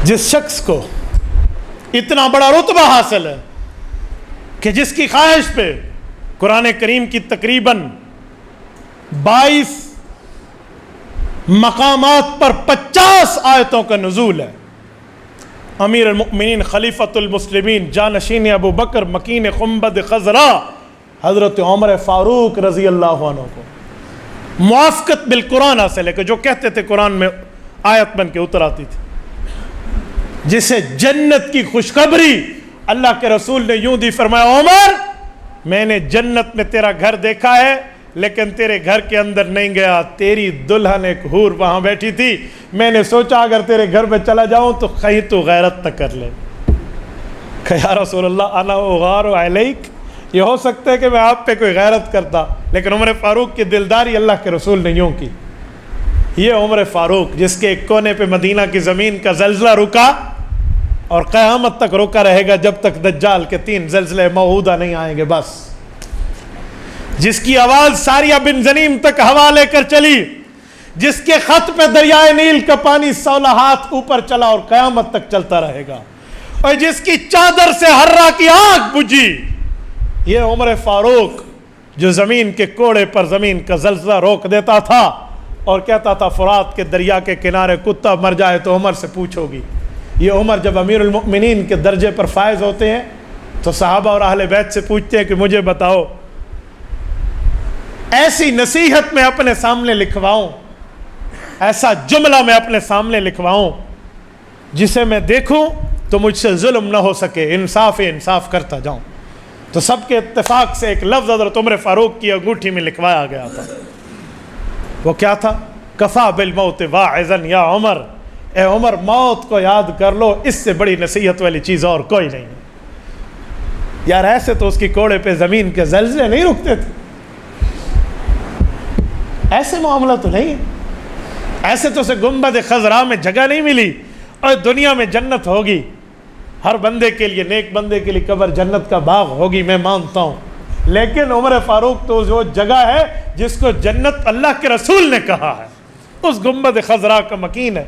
جس شخص کو اتنا بڑا رتبہ حاصل ہے کہ جس کی خواہش پہ قرآن کریم کی تقریباً 22 مقامات پر 50 آیتوں کا نزول ہے، امیر المؤمنین خلیفۃ المسلمین جانشین ابو بکر مکین خنبد خضرا حضرت عمر فاروق رضی اللہ عنہ کو موافقت بالقرآن حاصل ہے کہ جو کہتے تھے قرآن میں آیت بن کے اتر آتی تھی، جسے جنت کی خوشخبری اللہ کے رسول نے یوں دی، فرمایا عمر میں نے جنت میں تیرا گھر دیکھا ہے لیکن تیرے گھر کے اندر نہیں گیا، تیری دلہن ایک حور وہاں بیٹھی تھی، میں نے سوچا اگر تیرے گھر میں چلا جاؤں تو کہیں تو غیرت تک کر لے کہ یا رسول اللہ انا اغار علیک، یہ ہو سکتا ہے کہ میں آپ پہ کوئی غیرت کرتا، لیکن عمر فاروق کی دلداری اللہ کے رسول نے یوں کی۔ یہ عمر فاروق جس کے ایک کونے پہ مدینہ کی زمین کا زلزلہ رکا اور قیامت تک روکا رہے گا جب تک دجال کے 3 زلزلے موعودہ نہیں آئیں گے، بس جس کی آواز ساریہ بن زنیم تک ہوا لے کر چلی، جس کے خط پہ دریائے نیل کا پانی 16 ہاتھ اوپر چلا اور قیامت تک چلتا رہے گا، اور جس کی چادر سے ہررا کی آگ بجھی، یہ عمر فاروق جو زمین کے کوڑے پر زمین کا زلزلہ روک دیتا تھا اور کہتا تھا فرات کے دریا کے کنارے کتا مر جائے تو عمر سے پوچھو گی۔ یہ عمر جب امیر المؤمنین کے درجے پر فائز ہوتے ہیں تو صحابہ اور اہل بیت سے پوچھتے ہیں کہ مجھے بتاؤ ایسی نصیحت میں اپنے سامنے لکھواؤں، ایسا جملہ میں اپنے سامنے لکھواؤں جسے میں دیکھوں تو مجھ سے ظلم نہ ہو سکے، انصاف کرتا جاؤں۔ تو سب کے اتفاق سے ایک لفظ حضرت عمر فاروق کی انگوٹھی میں لکھوایا گیا تھا، وہ کیا تھا؟ کفا بالموت واعظا یا عمر، اے عمر موت کو یاد کر لو، اس سے بڑی نصیحت والی چیز اور کوئی نہیں ہے۔ یار ایسے تو اس کی کوڑے پہ زمین کے زلزلے نہیں رکتے تھے، ایسے معاملہ تو نہیں ہے، ایسے تو اسے گنبد خضرا میں جگہ نہیں ملی اور دنیا میں جنت ہوگی، ہر بندے کے لیے، نیک بندے کے لیے قبر جنت کا باغ ہوگی، میں مانتا ہوں، لیکن عمر فاروق تو جو جگہ ہے جس کو جنت اللہ کے رسول نے کہا ہے، اس گنبد خضرا کا مکین ہے۔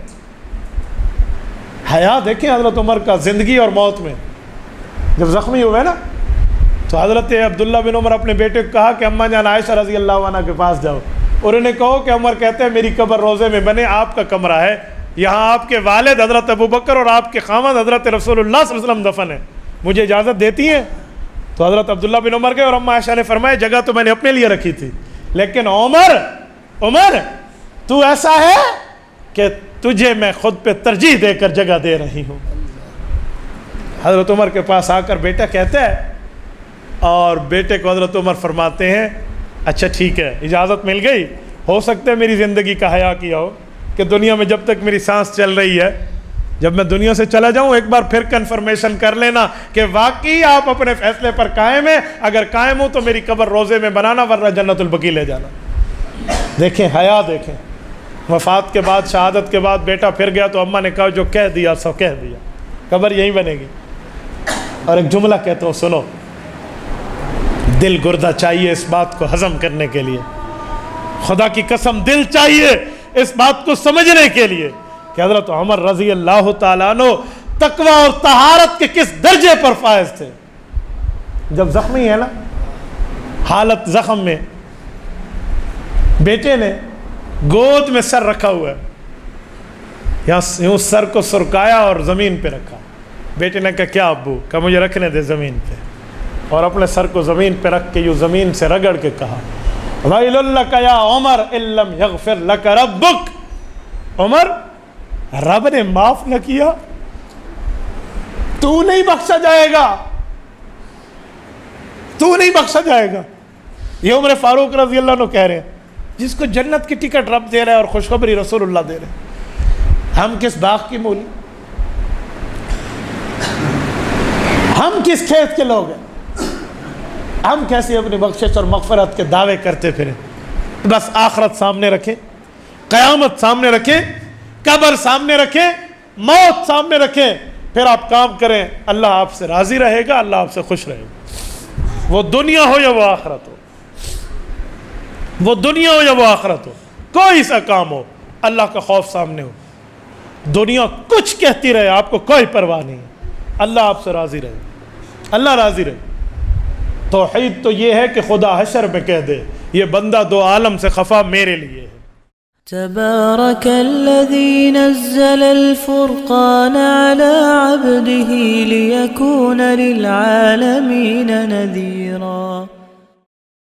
حیا دیکھیں حضرت عمر کا زندگی اور موت میں، جب زخمی ہوئے نا تو حضرت عبداللہ بن عمر اپنے بیٹے کو کہا کہ اماں جان عائشہ رضی اللہ عنہ کے پاس جاؤ، اور انہیں کہو کہ عمر کہتے ہیں میری قبر روضے میں بنے، آپ کا کمرہ ہے، یہاں آپ کے والد حضرت ابو بکر اور آپ کے خامد حضرت رسول اللہ صلی اللہ علیہ وسلم دفن ہے، مجھے اجازت دیتی ہیں؟ تو حضرت عبداللہ بن عمر گئے اور اماں عائشہ نے فرمایا جگہ تو میں نے اپنے لیے رکھی تھی، لیکن عمر تو ایسا ہے کہ تجھے میں خود پہ ترجیح دے کر جگہ دے رہی ہوں۔ حضرت عمر کے پاس آ کر بیٹا کہتا ہے، اور بیٹے کو حضرت عمر فرماتے ہیں اچھا ٹھیک ہے اجازت مل گئی، ہو سکتا ہے میری زندگی کا حیا کیا ہو کہ دنیا میں جب تک میری سانس چل رہی ہے، جب میں دنیا سے چلا جاؤں ایک بار پھر کنفرمیشن کر لینا کہ واقعی آپ اپنے فیصلے پر قائم ہیں، اگر قائم ہوں تو میری قبر روضے میں بنانا ورنہ جنت البقیع لے جانا۔ دیکھیں حیا، دیکھیں وفات کے بعد، شہادت کے بعد بیٹا پھر گیا تو اماں نے کہا جو کہہ دیا سو کہہ دیا، قبر یہیں بنے گی۔ اور ایک جملہ کہتا ہوں سنو، دل گردہ چاہیے اس بات کو ہضم کرنے کے لیے، خدا کی قسم دل چاہیے اس بات کو سمجھنے کے لیے کہ حضرت عمر رضی اللہ تعالیٰ عنہ تقوی اور طہارت کے کس درجے پر فائز تھے۔ جب زخمی ہے نا، حالت زخم میں، بیٹے نے گود میں سر رکھا ہوا ہے، یوں سر کو سرکایا اور زمین پہ رکھا، بیٹے نے کہا کیا ابو؟ کہا مجھے رکھنے دے زمین پہ، اور اپنے سر کو زمین پہ رکھ کے یوں زمین سے رگڑ کے کہا وَيْلٌ لَكَ يَا عمر إِن لَمْ يَغْفِرْ لَكَ رَبُّكَ، عمر رب نے معاف نہ کیا تو نہیں بخشا جائے گا، تو نہیں بخشا جائے گا۔ یہ عمر فاروق رضی اللہ عنہ کہہ رہے ہیں جس کو جنت کی ٹکٹ رب دے رہا ہے اور خوشخبری رسول اللہ دے رہے ہیں۔ ہم کس باغ کی مولی، ہم کس کھیت کے لوگ ہیں، ہم کیسے اپنی بخشش اور مغفرت کے دعوے کرتے پھریں؟ بس آخرت سامنے رکھیں، قیامت سامنے رکھیں، قبر سامنے رکھیں، موت سامنے رکھیں، پھر آپ کام کریں، اللہ آپ سے راضی رہے گا، اللہ آپ سے خوش رہے گا، وہ دنیا ہو یا وہ آخرت ہو، وہ دنیا ہو یا وہ آخرت ہو، کوئی سا کام ہو، اللہ کا خوف سامنے ہو۔ دنیا کچھ کہتی رہے آپ کو کوئی پرواہ نہیں، اللہ آپ سے راضی رہے، اللہ راضی رہے۔ توحید تو یہ ہے کہ خدا حشر میں کہہ دے یہ بندہ دو عالم سے خفا میرے لیے ہے۔ تبارك الذي نزل الفرقان على عبده ليكون للعالمين نذيرا